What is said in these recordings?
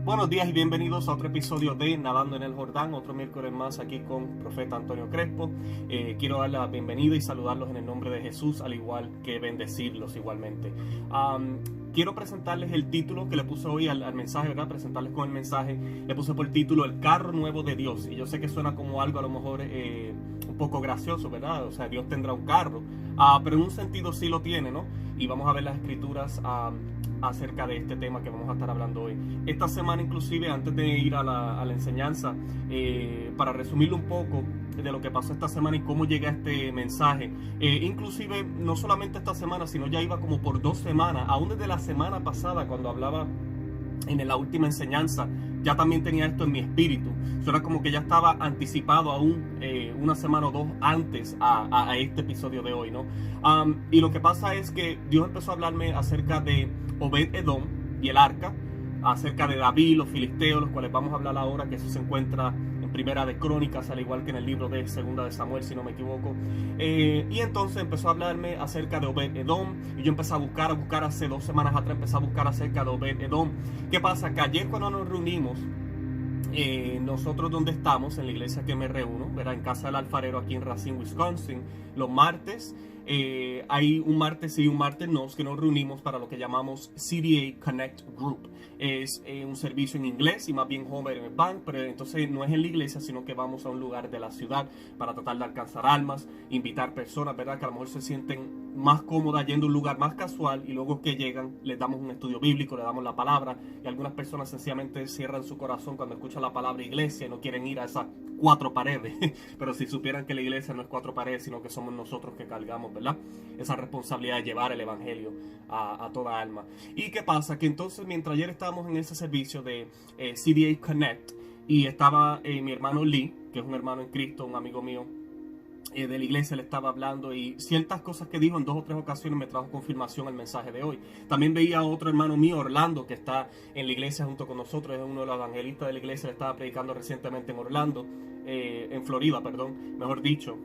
Buenos días y bienvenidos a otro episodio de Nadando en el Jordán, otro miércoles más aquí con Profeta Antonio Crespo. Quiero dar la bienvenida y saludarlos en el nombre de Jesús, al igual que bendecirlos igualmente. Quiero presentarles el título que le puse hoy al mensaje, ¿verdad? Presentarles con el mensaje. Le puse por título El carro nuevo de Dios. Y yo sé que suena como algo a lo mejor un poco gracioso, ¿verdad? O sea, Dios tendrá un carro. Pero en un sentido sí lo tiene, ¿no? Y vamos a ver las escrituras acerca de este tema que vamos a estar hablando hoy. Esta semana inclusive, antes de ir a la enseñanza, para resumirlo un poco de lo que pasó esta semana y cómo llegué a este mensaje, inclusive no solamente esta semana, sino ya iba como por 2 semanas, aún desde la semana pasada cuando hablaba en la última enseñanza, ya también tenía esto en mi espíritu. Eso era como que ya estaba anticipado aún una semana o dos antes a este episodio de hoy, ¿no? Y lo que pasa es que Dios empezó a hablarme acerca de Obed-Edom y el arca, acerca de David, los filisteos, los cuales vamos a hablar ahora, que eso se encuentra en Primera de Crónicas, al igual que en el libro de Segunda de Samuel, si no me equivoco. Y entonces empezó a hablarme acerca de Obed-Edom, y yo empecé a buscar hace 2 semanas atrás, empecé a buscar acerca de Obed-Edom. ¿Qué pasa? Que ayer cuando nos reunimos, nosotros donde estamos, en la iglesia que me reúno, ¿verdad? En Casa del Alfarero aquí en Racine, Wisconsin, los martes, hay un martes y un martes no, que nos reunimos para lo que llamamos CDA Connect Group. Es un servicio en inglés y más bien home en el bank, pero entonces no es en la iglesia, sino que vamos a un lugar de la ciudad para tratar de alcanzar almas, invitar personas, ¿verdad? Que a lo mejor se sienten más cómodas yendo a un lugar más casual, y luego que llegan les damos un estudio bíblico, les damos la palabra, y algunas personas sencillamente cierran su corazón cuando escuchan la palabra iglesia y no quieren ir a esas 4 paredes. Pero si supieran que la iglesia no es 4 paredes, sino que somos nosotros que cargamos, ¿verdad? Esa responsabilidad de llevar el evangelio a toda alma. ¿Y qué pasa? Que entonces, mientras ayer estábamos en ese servicio de CDA Connect, y estaba mi hermano Lee, que es un hermano en Cristo, un amigo mío de la iglesia, le estaba hablando, y ciertas cosas que dijo en 2 o 3 ocasiones me trajo confirmación al mensaje de hoy. También veía a otro hermano mío, Orlando, que está en la iglesia junto con nosotros, es uno de los evangelistas de la iglesia, le estaba predicando recientemente en Orlando, en Florida, perdón, mejor dicho.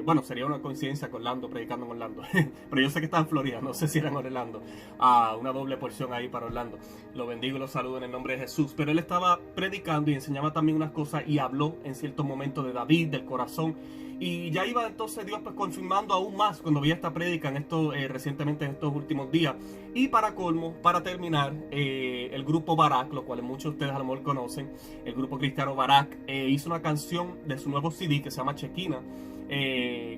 Bueno, sería una coincidencia con Orlando, predicando en Orlando, pero yo sé que está en Florida, no sé si era en Orlando. Una doble porción ahí para Orlando. Lo bendigo y lo saludo en el nombre de Jesús. Pero él estaba predicando y enseñaba también unas cosas, y habló en ciertos momentos de David, del corazón. Y ya iba entonces Dios pues confirmando aún más cuando vi esta prédica en recientemente en estos últimos días. Y para colmo, para terminar, el grupo Barak, lo cual muchos de ustedes a lo mejor conocen, el grupo cristiano Barak, hizo una canción de su nuevo CD que se llama Chequina,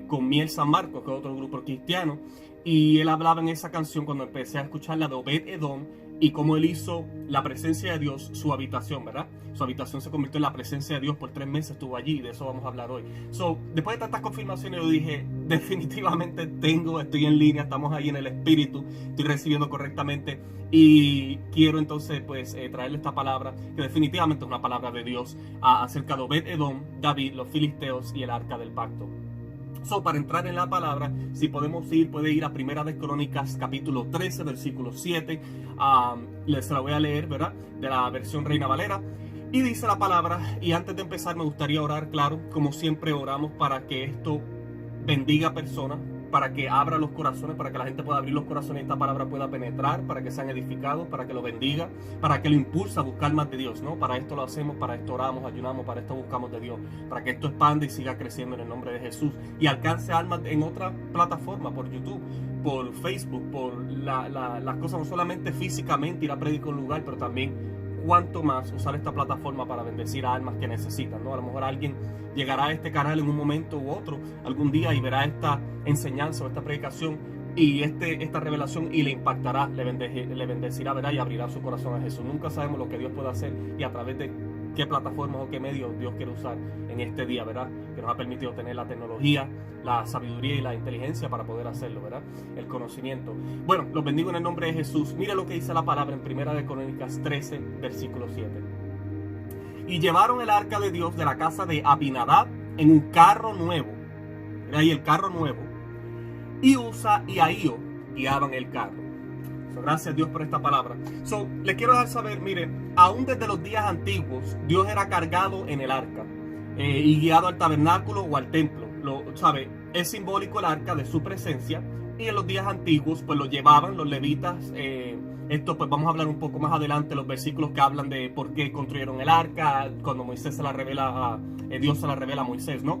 con Miel San Marcos, que es otro grupo cristiano. Y él hablaba en esa canción, cuando empecé a escucharla, de Obed-Edom, y cómo él hizo la presencia de Dios su habitación, ¿verdad? Su habitación se convirtió en la presencia de Dios, por 3 meses estuvo allí, y de eso vamos a hablar hoy. Después de tantas confirmaciones, yo dije, definitivamente estoy en línea, estamos ahí en el espíritu, estoy recibiendo correctamente, y quiero entonces pues traerle esta palabra, que definitivamente es una palabra de Dios, acerca de Obed-Edom, David, los filisteos y el arca del pacto. Para entrar en la palabra, si podemos puede ir a Primera de Crónicas, capítulo 13, versículo 7. Se la voy a leer, ¿verdad? De la versión Reina Valera. Y dice la palabra, y antes de empezar me gustaría orar, claro, como siempre oramos, para que esto bendiga a personas, para que abra los corazones, para que la gente pueda abrir los corazones y esta palabra pueda penetrar, para que sean edificados, para que lo bendiga, para que lo impulse a buscar más de Dios, ¿no? Para esto lo hacemos, para esto oramos, ayunamos, para esto buscamos de Dios, para que esto expanda y siga creciendo en el nombre de Jesús, y alcance almas en otra plataforma, por YouTube, por Facebook, por las cosas, no solamente físicamente ir a predicar un lugar, pero también cuánto más usar esta plataforma para bendecir a almas que necesitan, ¿no? A lo mejor alguien llegará a este canal en un momento u otro, algún día, y verá esta enseñanza o esta predicación y esta revelación, y le impactará, le bendecirá, ¿verdad? Y abrirá su corazón a Jesús. Nunca sabemos lo que Dios puede hacer y a través de qué plataformas o qué medios Dios quiere usar en este día, ¿verdad? Que nos ha permitido tener la tecnología, la sabiduría y la inteligencia para poder hacerlo, ¿verdad? El conocimiento. Bueno, los bendigo en el nombre de Jesús. Mira lo que dice la palabra en Primera de Crónicas 13, versículo 7. Y llevaron el arca de Dios de la casa de Abinadab en un carro nuevo. Mira ahí el carro nuevo. Y Usa y Ahío guiaban el carro. Gracias a Dios por esta palabra. Le quiero dejar saber, mire, aún desde los días antiguos, Dios era cargado en el arca y guiado al tabernáculo o al templo. Es simbólico el arca de su presencia, y en los días antiguos pues lo llevaban los levitas Esto pues vamos a hablar un poco más adelante, los versículos que hablan de por qué construyeron el arca, cuando Moisés se la revela Dios se la revela a Moisés, ¿no?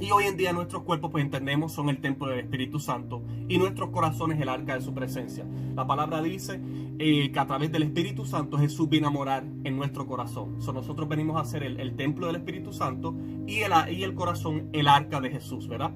Y hoy en día nuestros cuerpos, pues entendemos, son el templo del Espíritu Santo y nuestros corazones el arca de su presencia. La palabra dice que a través del Espíritu Santo Jesús viene a morar en nuestro corazón. Nosotros venimos a ser el templo del Espíritu Santo y el corazón el arca de Jesús, ¿verdad?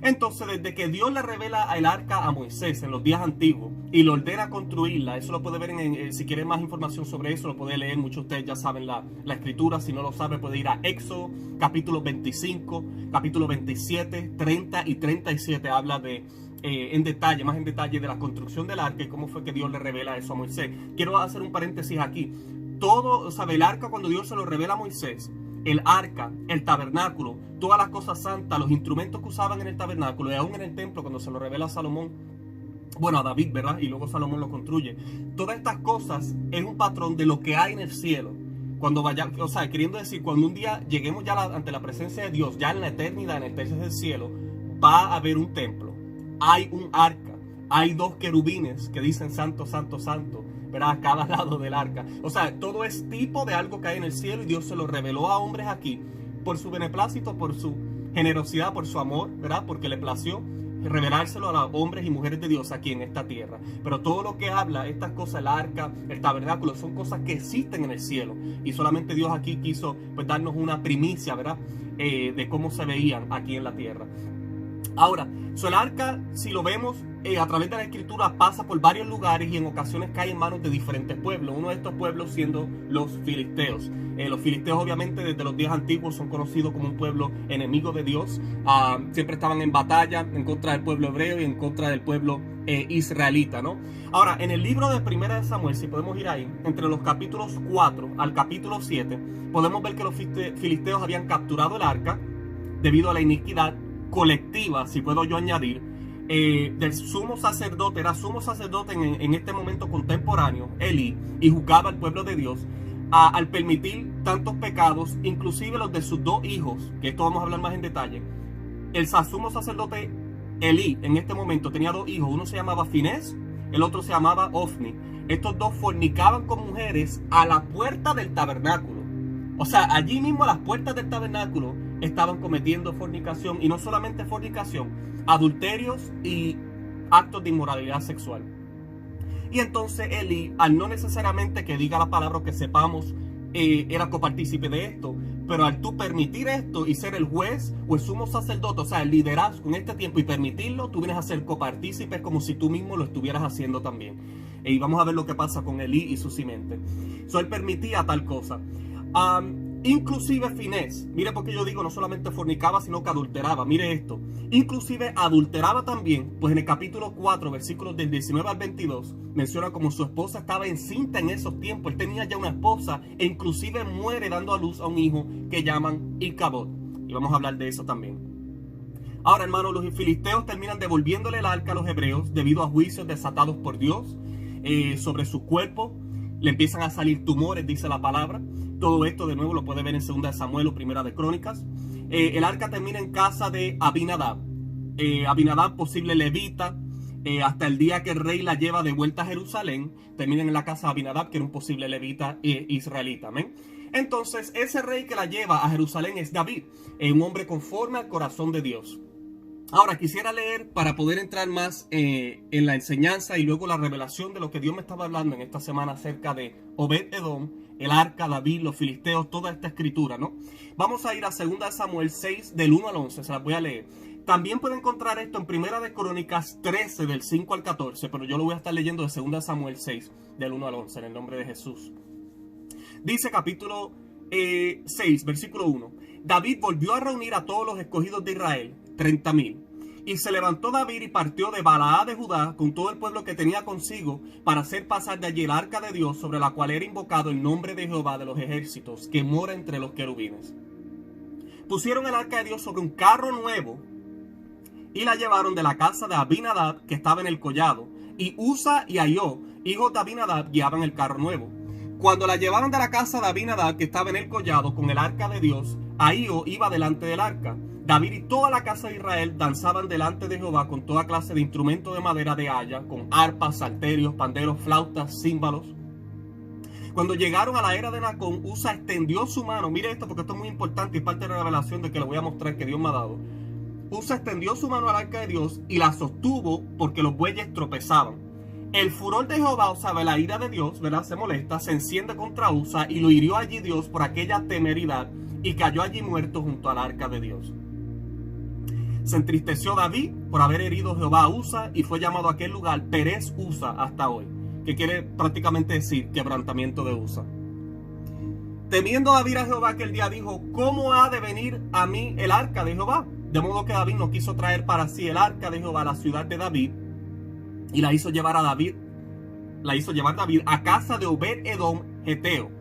Entonces, desde que Dios le revela el arca a Moisés en los días antiguos y lo ordena construirla, eso lo puede ver si quieren más información sobre eso, lo puede leer. Muchos de ustedes ya saben la escritura. Si no lo sabe, puede ir a Éxodo, capítulo 25, capítulo 27, 30 y 37. Habla de más en detalle de la construcción del arca y cómo fue que Dios le revela eso a Moisés. Quiero hacer un paréntesis aquí. El arca, cuando Dios se lo revela a Moisés, el arca, el tabernáculo, todas las cosas santas, los instrumentos que usaban en el tabernáculo y aún en el templo cuando se lo revela a Salomón, bueno, a David, ¿verdad? Y luego Salomón lo construye. Todas estas cosas es un patrón de lo que hay en el cielo. Cuando queriendo decir, cuando un día lleguemos ya ante la presencia de Dios, ya en la eternidad, en el tercer cielo, va a haber un templo. Hay un arca, hay 2 querubines que dicen santo, santo, santo, ¿verdad? A cada lado del arca. O sea, todo es tipo de algo que hay en el cielo y Dios se lo reveló a hombres aquí por su beneplácito, por su generosidad, por su amor, ¿verdad? Porque le plació revelárselo a los hombres y mujeres de Dios aquí en esta tierra. Pero todo lo que habla, estas cosas, el arca, el tabernáculo, son cosas que existen en el cielo y solamente Dios aquí quiso pues darnos una primicia, ¿verdad? De cómo se veían aquí en la tierra. Ahora, el arca, si lo vemos a través de la escritura, pasa por varios lugares y en ocasiones cae en manos de diferentes pueblos. Uno de estos pueblos siendo los filisteos. Los filisteos, obviamente, desde los días antiguos son conocidos como un pueblo enemigo de Dios. Siempre estaban en batalla en contra del pueblo hebreo y en contra del pueblo israelita, ¿no? Ahora, en el libro de Primera de Samuel, si podemos ir ahí, entre los capítulos 4 al capítulo 7, podemos ver que los filisteos habían capturado el arca debido a la iniquidad colectiva, si puedo yo añadir, del sumo sacerdote. Era sumo sacerdote en este momento contemporáneo, Elí, y juzgaba al pueblo de Dios al permitir tantos pecados, inclusive los de sus 2 hijos, que esto vamos a hablar más en detalle. El sumo sacerdote Elí en este momento tenía 2 hijos, uno se llamaba Finés, el otro se llamaba Ofni. Estos 2 fornicaban con mujeres a la puerta del tabernáculo. O sea, allí mismo a las puertas del tabernáculo estaban cometiendo fornicación, y no solamente fornicación, adulterios y actos de inmoralidad sexual. Y entonces Elí, al no necesariamente que diga la palabra o que sepamos, era copartícipe de esto, pero al tú permitir esto y ser el juez o el sumo sacerdote, o sea, el liderazgo en este tiempo, y permitirlo, tú vienes a ser copartícipe como si tú mismo lo estuvieras haciendo también. Y vamos a ver lo que pasa con Elí y su simiente. Él permitía tal cosa. Inclusive Finés, mire porque yo digo no solamente fornicaba, sino que adulteraba. Mire esto, inclusive adulteraba también, pues en el capítulo 4, versículos del 19 al 22, menciona como su esposa estaba encinta en esos tiempos. Él tenía ya una esposa e inclusive muere dando a luz a un hijo que llaman Icabod. Y vamos a hablar de eso también. Ahora, hermanos, los filisteos terminan devolviéndole el arca a los hebreos debido a juicios desatados por Dios sobre su cuerpo. Le empiezan a salir tumores, dice la palabra. Todo esto de nuevo lo puede ver en 2 de Samuel o 1 de Crónicas. El arca termina en casa de Abinadab. Abinadab, posible levita, hasta el día que el rey la lleva de vuelta a Jerusalén, termina en la casa de Abinadab, que era un posible levita israelita. ¿Amén? Entonces, ese rey que la lleva a Jerusalén es David, un hombre conforme al corazón de Dios. Ahora, quisiera leer para poder entrar más en la enseñanza y luego la revelación de lo que Dios me estaba hablando en esta semana acerca de Obed-Edom, el arca, David, los filisteos, toda esta escritura, ¿no? Vamos a ir a 2 de Samuel 6, del 1 al 11, se las voy a leer. También pueden encontrar esto en 1 de Crónicas 13, del 5 al 14, pero yo lo voy a estar leyendo de 2 de Samuel 6, del 1 al 11, en el nombre de Jesús. Dice capítulo 6, versículo 1. David volvió a reunir a todos los escogidos de Israel, 30,000. Y se levantó David y partió de Balaá de Judá con todo el pueblo que tenía consigo para hacer pasar de allí el arca de Dios, sobre la cual era invocado el nombre de Jehová de los ejércitos, que mora entre los querubines. Pusieron el arca de Dios sobre un carro nuevo y la llevaron de la casa de Abinadab, que estaba en el collado, y Usa y Ahio, hijos de Abinadab, guiaban el carro nuevo. Cuando la llevaron de la casa de Abinadab, que estaba en el collado, con el arca de Dios, Ahio iba delante del arca. David y toda la casa de Israel danzaban delante de Jehová con toda clase de instrumentos de madera de haya, con arpas, salterios, panderos, flautas, címbalos. Cuando llegaron a la era de Nacón, Usa extendió su mano. Mire esto porque esto es muy importante y parte de la revelación de que le voy a mostrar que Dios me ha dado. Usa extendió su mano al arca de Dios y la sostuvo porque los bueyes tropezaban. El furor de Jehová, o sea, la ira de Dios, ¿verdad? Se molesta, se enciende contra Usa y lo hirió allí Dios por aquella temeridad y cayó allí muerto junto al arca de Dios. Se entristeció David por haber herido Jehová a Usa y fue llamado a aquel lugar Perez Usa hasta hoy, que quiere prácticamente decir quebrantamiento de Usa. Temiendo David a Jehová aquel día dijo, ¿cómo ha de venir a mí el arca de Jehová? De modo que David no quiso traer para sí el arca de Jehová a la ciudad de David y la hizo llevar David a casa de Obed-Edom Geteo.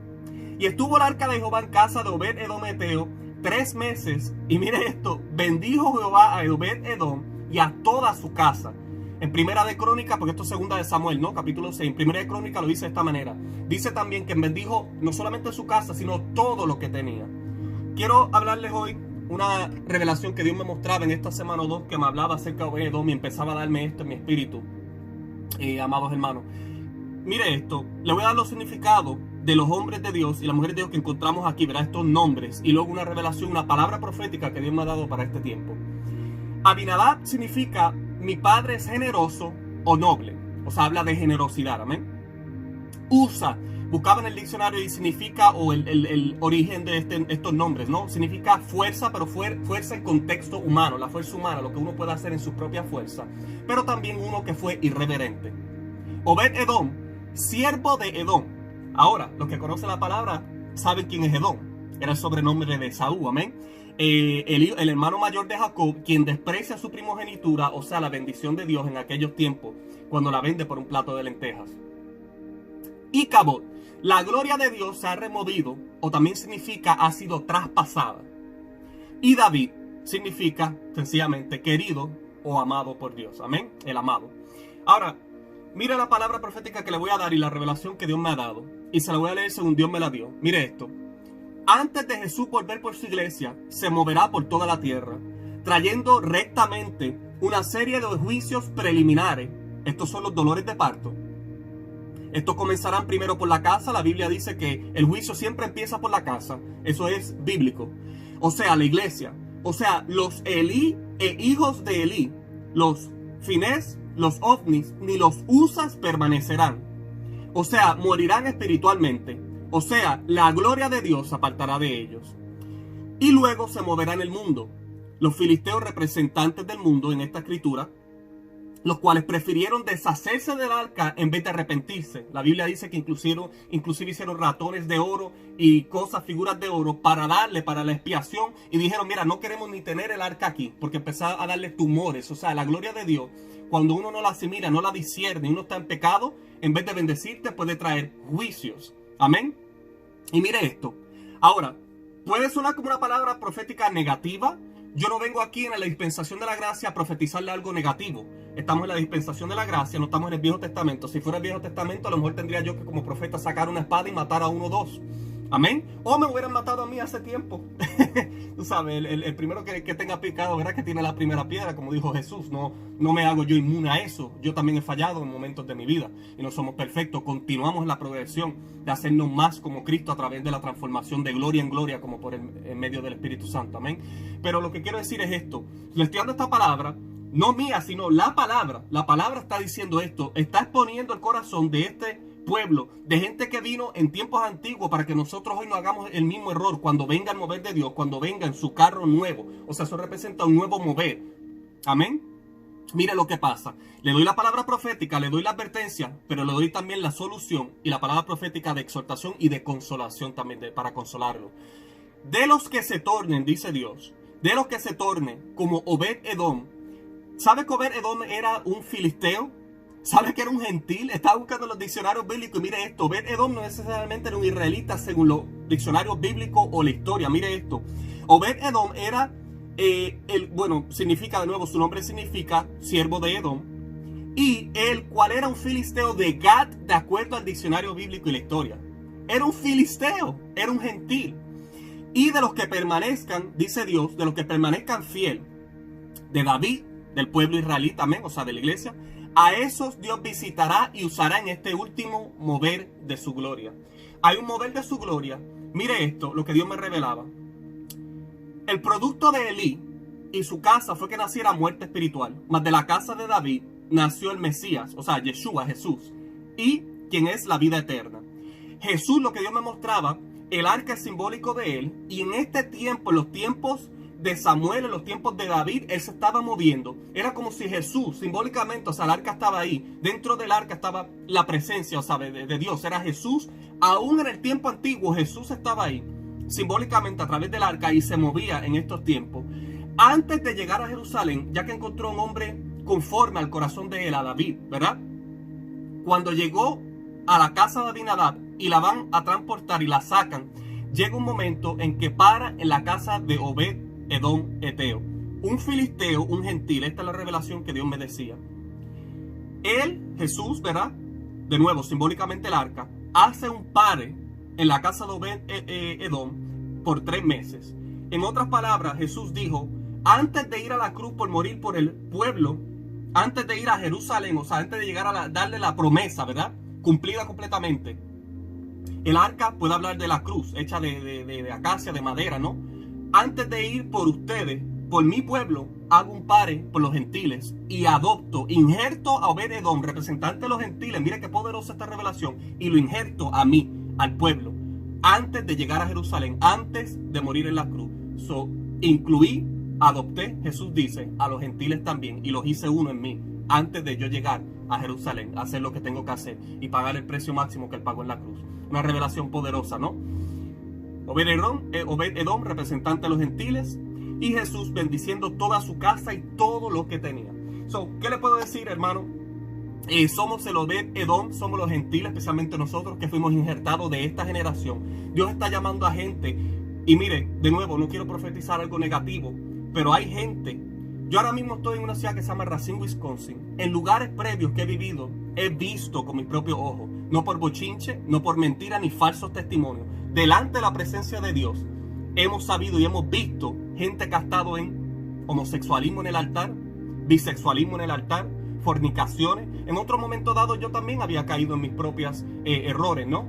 Y estuvo el arca de Jehová en casa de Obed-Edom Geteo 3 meses. Y mire esto, bendijo Jehová a Obed-Edom y a toda su casa. En Primera de Crónica, porque esto es Segunda de Samuel, ¿no? Capítulo 6. En Primera de Crónica lo dice de esta manera. Dice también que bendijo no solamente su casa, sino todo lo que tenía. Quiero hablarles hoy una revelación que Dios me mostraba en esta semana o 2, que me hablaba acerca de Obed-Edom y empezaba a darme esto en mi espíritu. Amados hermanos, mire esto, le voy a dar los significados de los hombres de Dios y las mujeres de Dios que encontramos aquí, verá estos nombres, y luego una revelación, una palabra profética que Dios me ha dado para este tiempo. Abinadab significa mi padre es generoso o noble, o sea, habla de generosidad, amén. Usa, buscaba en el diccionario y significa, o el origen de estos nombres, ¿no? Significa fuerza, pero fuerza en contexto humano, la fuerza humana, lo que uno puede hacer en su propia fuerza, pero también uno que fue irreverente. Obed-Edom, siervo de Edom. Ahora, los que conocen la palabra saben quién es Edom. Era el sobrenombre de Esaú, amén. El hermano mayor de Jacob, quien desprecia su primogenitura, o sea, la bendición de Dios en aquellos tiempos, cuando la vende por un plato de lentejas. Icabod, la gloria de Dios se ha removido, o también significa ha sido traspasada. Y David significa sencillamente querido o amado por Dios, amén, el amado. Ahora, mire la palabra profética que le voy a dar y la revelación que Dios me ha dado, y se la voy a leer según Dios me la dio. Mire esto. Antes de Jesús volver por su iglesia, se moverá por toda la tierra, trayendo rectamente una serie de juicios preliminares. Estos son los dolores de parto. Estos comenzarán primero por la casa. La Biblia dice que el juicio siempre empieza por la casa. Eso es bíblico. O sea, la iglesia. O sea, los Elí e hijos de Elí, los Finés, los Ofnis, ni los Usas permanecerán. O sea, morirán espiritualmente. O sea, la gloria de Dios apartará de ellos. Y luego se moverá en el mundo. Los filisteos, representantes del mundo en esta escritura, los cuales prefirieron deshacerse del arca en vez de arrepentirse. La Biblia dice que inclusive hicieron ratones de oro y cosas, figuras de oro para la expiación. Y dijeron, mira, no queremos ni tener el arca aquí, porque empezaron a darle tumores. O sea, la gloria de Dios, cuando uno no la asimila, no la discierne, uno está en pecado, en vez de bendecirte, puede traer juicios. Amén. Y mire esto. Ahora, puede sonar como una palabra profética negativa. Yo no vengo aquí en la dispensación de la gracia a profetizarle algo negativo. Estamos en la dispensación de la gracia, no estamos en el Viejo Testamento. Si fuera el Viejo Testamento, a lo mejor tendría yo que como profeta sacar una espada y matar a 1 o 2. Amén. O me hubieran matado a mí hace tiempo. Tú sabes, el primero que tenga pecado, ¿verdad? Que tiene la primera piedra, como dijo Jesús. No me hago yo inmune a eso. Yo también he fallado en momentos de mi vida. Y no somos perfectos. Continuamos en la progresión de hacernos más como Cristo a través de la transformación de gloria en gloria, como en medio del Espíritu Santo. Amén. Pero lo que quiero decir es esto. Le estoy dando esta palabra, no mía, sino la palabra. La palabra está diciendo esto. Está exponiendo el corazón de este pueblo, de gente que vino en tiempos antiguos para que nosotros hoy no hagamos el mismo error cuando venga el mover de Dios, cuando venga en su carro nuevo. O sea, eso representa un nuevo mover. Amén. Mire lo que pasa. Le doy la palabra profética, le doy la advertencia, pero le doy también la solución y la palabra profética de exhortación y de consolación también, para consolarlo. De los que se tornen, dice Dios, de los que se tornen como Obed-Edom. ¿Sabe que Obed-Edom era un filisteo? ¿Sabe que era un gentil? Estaba buscando los diccionarios bíblicos y mire esto. Obed-Edom no necesariamente era un israelita según los diccionarios bíblicos o la historia. Mire esto. Obed-Edom era, significa de nuevo, su nombre significa siervo de Edom. Y el cual era un filisteo de Gad, de acuerdo al diccionario bíblico y la historia. Era un filisteo, era un gentil. Y de los que permanezcan, dice Dios, de los que permanezcan fiel, de David, del pueblo israelita, amén, o sea, de la iglesia, a esos Dios visitará y usará en este último mover de su gloria. Hay un mover de su gloria. Mire esto, lo que Dios me revelaba. El producto de Elí y su casa fue que naciera muerte espiritual, mas de la casa de David nació el Mesías, o sea, Yeshua, Jesús, y quien es la vida eterna. Jesús, lo que Dios me mostraba, el arca es simbólico de él, y en este tiempo, en los tiempos de Samuel, en los tiempos de David, él se estaba moviendo. Era como si Jesús, simbólicamente, o sea, el arca estaba ahí. Dentro del arca estaba la presencia, o sea, de Dios. Era Jesús. Aún en el tiempo antiguo, Jesús estaba ahí, simbólicamente a través del arca, y se movía en estos tiempos. Antes de llegar a Jerusalén, ya que encontró un hombre conforme al corazón de él, a David, ¿verdad? Cuando llegó a la casa de Abinadab y la van a transportar y la sacan, llega un momento en que para en la casa de Obed Edom Eteo, un filisteo, un gentil. Esta es la revelación que Dios me decía. Él, Jesús, ¿verdad? De nuevo, simbólicamente el arca, hace un pare en la casa de Obed Edom por 3 meses. En otras palabras, Jesús dijo, antes de ir a la cruz por morir por el pueblo, antes de ir a Jerusalén, o sea, antes de llegar a darle la promesa, ¿verdad? Cumplida completamente. El arca puede hablar de la cruz, hecha de acacia, de madera, ¿no? Antes de ir por ustedes, por mi pueblo, hago un pare por los gentiles y adopto, injerto a Obed Edom, representante de los gentiles. Mire qué poderosa esta revelación. Y lo injerto a mí, al pueblo, antes de llegar a Jerusalén, antes de morir en la cruz. Incluí, adopté, Jesús dice, a los gentiles también, y los hice uno en mí, antes de yo llegar a Jerusalén, a hacer lo que tengo que hacer y pagar el precio máximo que él pagó en la cruz. Una revelación poderosa, ¿no? Obed Edom, representante de los gentiles, y Jesús bendiciendo toda su casa y todo lo que tenía. ¿Qué le puedo decir, hermano? Somos el Obed Edom, somos los gentiles, especialmente nosotros que fuimos injertados de esta generación. Dios está llamando a gente, y mire, de nuevo, no quiero profetizar algo negativo, pero hay gente. Yo ahora mismo estoy en una ciudad que se llama Racine, Wisconsin. En lugares previos que he vivido, he visto con mis propios ojos, no por bochinche, no por mentira ni falsos testimonios. Delante de la presencia de Dios, hemos sabido y hemos visto gente que ha estado en homosexualismo en el altar, bisexualismo en el altar, fornicaciones. En otro momento dado yo también había caído en mis propios errores, ¿no?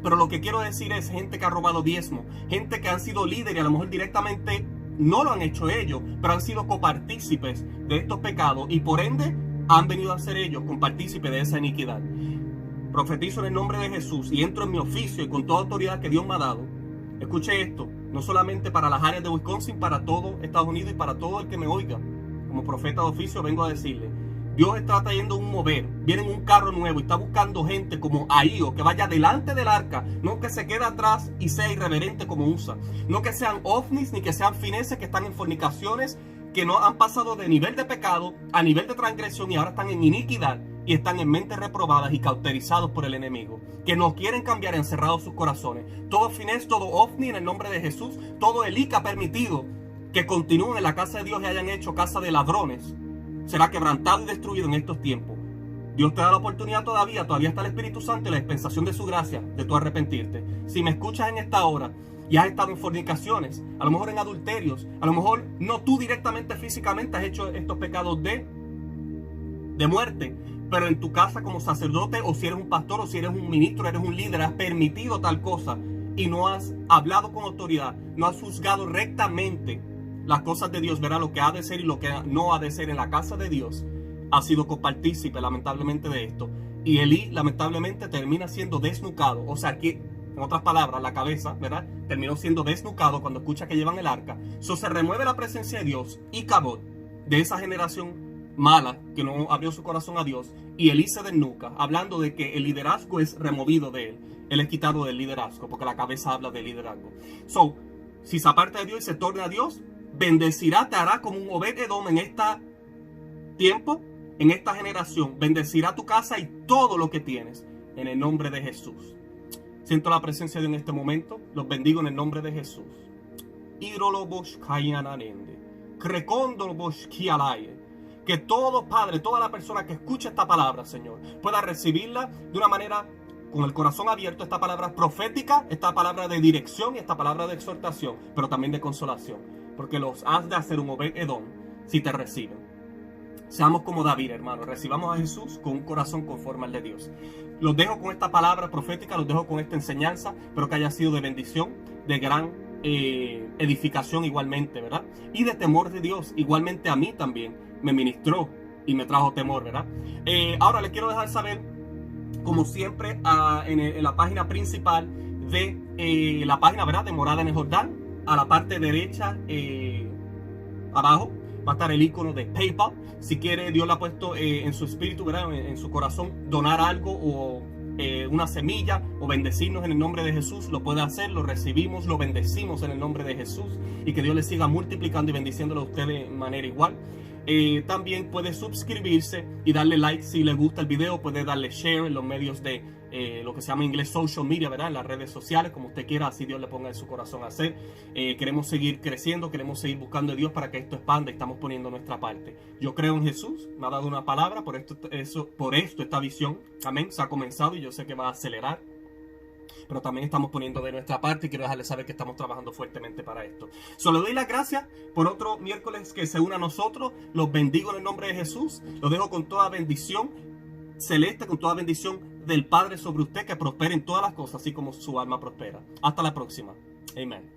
Pero lo que quiero decir es gente que ha robado diezmo, gente que han sido líderes, a lo mejor directamente no lo han hecho ellos, pero han sido copartícipes de estos pecados y por ende han venido a ser ellos compartícipes de esa iniquidad. Profetizo en el nombre de Jesús y entro en mi oficio y con toda autoridad que Dios me ha dado. Escuche esto, no solamente para las áreas de Wisconsin, para todo Estados Unidos y para todo el que me oiga. Como profeta de oficio vengo a decirle, Dios está trayendo un mover, viene en un carro nuevo y está buscando gente como Ahío, que vaya delante del arca, no que se quede atrás y sea irreverente como Usa, no que sean ovnis ni que sean fineses que están en fornicaciones, que no han pasado de nivel de pecado a nivel de transgresión y ahora están en iniquidad y están en mentes reprobadas y cauterizados por el enemigo, que no quieren cambiar, encerrados sus corazones. Todo finés, todo ovni en el nombre de Jesús, todo Elí que ha permitido que continúen en la casa de Dios y hayan hecho casa de ladrones, será quebrantado y destruido en estos tiempos. Dios te da la oportunidad todavía está el Espíritu Santo y la dispensación de su gracia de tu arrepentirte. Si me escuchas en esta hora y has estado en fornicaciones, a lo mejor en adulterios, a lo mejor no tú directamente físicamente has hecho estos pecados de muerte, pero en tu casa como sacerdote, o si eres un pastor, o si eres un ministro, eres un líder, has permitido tal cosa y no has hablado con autoridad, no has juzgado rectamente las cosas de Dios, verá lo que ha de ser y lo que no ha de ser en la casa de Dios, ha sido copartícipe lamentablemente de esto. Y Elí lamentablemente termina siendo desnucado, o sea que, en otras palabras, la cabeza, ¿verdad? Terminó siendo desnucado cuando escucha que llevan el arca. Se remueve la presencia de Dios y Cabot, de esa generación mala que no abrió su corazón a Dios, y Elí se desnuca, hablando de que el liderazgo es removido de él. Él es quitado del liderazgo, porque la cabeza habla del liderazgo. Si se aparta de Dios y se torna a Dios, bendecirá, te hará como un Obed Edom en este tiempo, en esta generación. Bendecirá tu casa y todo lo que tienes, en el nombre de Jesús. Siento la presencia de Dios en este momento. Los bendigo en el nombre de Jesús. Que todo padre, toda la persona que escuche esta palabra, Señor, pueda recibirla de una manera con el corazón abierto esta palabra profética, esta palabra de dirección y esta palabra de exhortación, pero también de consolación, porque los has de hacer un Obed Edom si te reciben. Seamos como David, hermanos, recibamos a Jesús con un corazón conforme al de Dios. Los dejo con esta palabra profética, los dejo con esta enseñanza, espero que haya sido de bendición, de gran edificación igualmente, ¿verdad? Y de temor de Dios, igualmente a mí también me ministró y me trajo temor, ¿verdad? Ahora les quiero dejar saber, como siempre, en la página principal de la página, ¿verdad?, de Morada en el Jordán, a la parte derecha, abajo, va a estar el icono de PayPal. Si quiere, Dios le ha puesto en su espíritu, ¿verdad?, en su corazón, donar algo o una semilla o bendecirnos en el nombre de Jesús, lo puede hacer, lo recibimos, lo bendecimos en el nombre de Jesús, y que Dios le siga multiplicando y bendiciéndolo a usted de manera igual. También puede suscribirse y darle like si le gusta el video, puede darle share en los medios de lo que se llama en inglés social media, ¿verdad?, en las redes sociales, como usted quiera, así Dios le ponga en su corazón a hacer. Queremos seguir creciendo, queremos seguir buscando a Dios para que esto expanda, y estamos poniendo nuestra parte. Yo creo en Jesús, me ha dado una palabra, por esto esta visión, amén, se ha comenzado y yo sé que va a acelerar. Pero también estamos poniendo de nuestra parte y quiero dejarles saber que estamos trabajando fuertemente para esto. Solo doy las gracias por otro miércoles que se une a nosotros. Los bendigo en el nombre de Jesús. Los dejo con toda bendición celeste, con toda bendición del Padre sobre usted, que prospere en todas las cosas, así como su alma prospera. Hasta la próxima. Amén.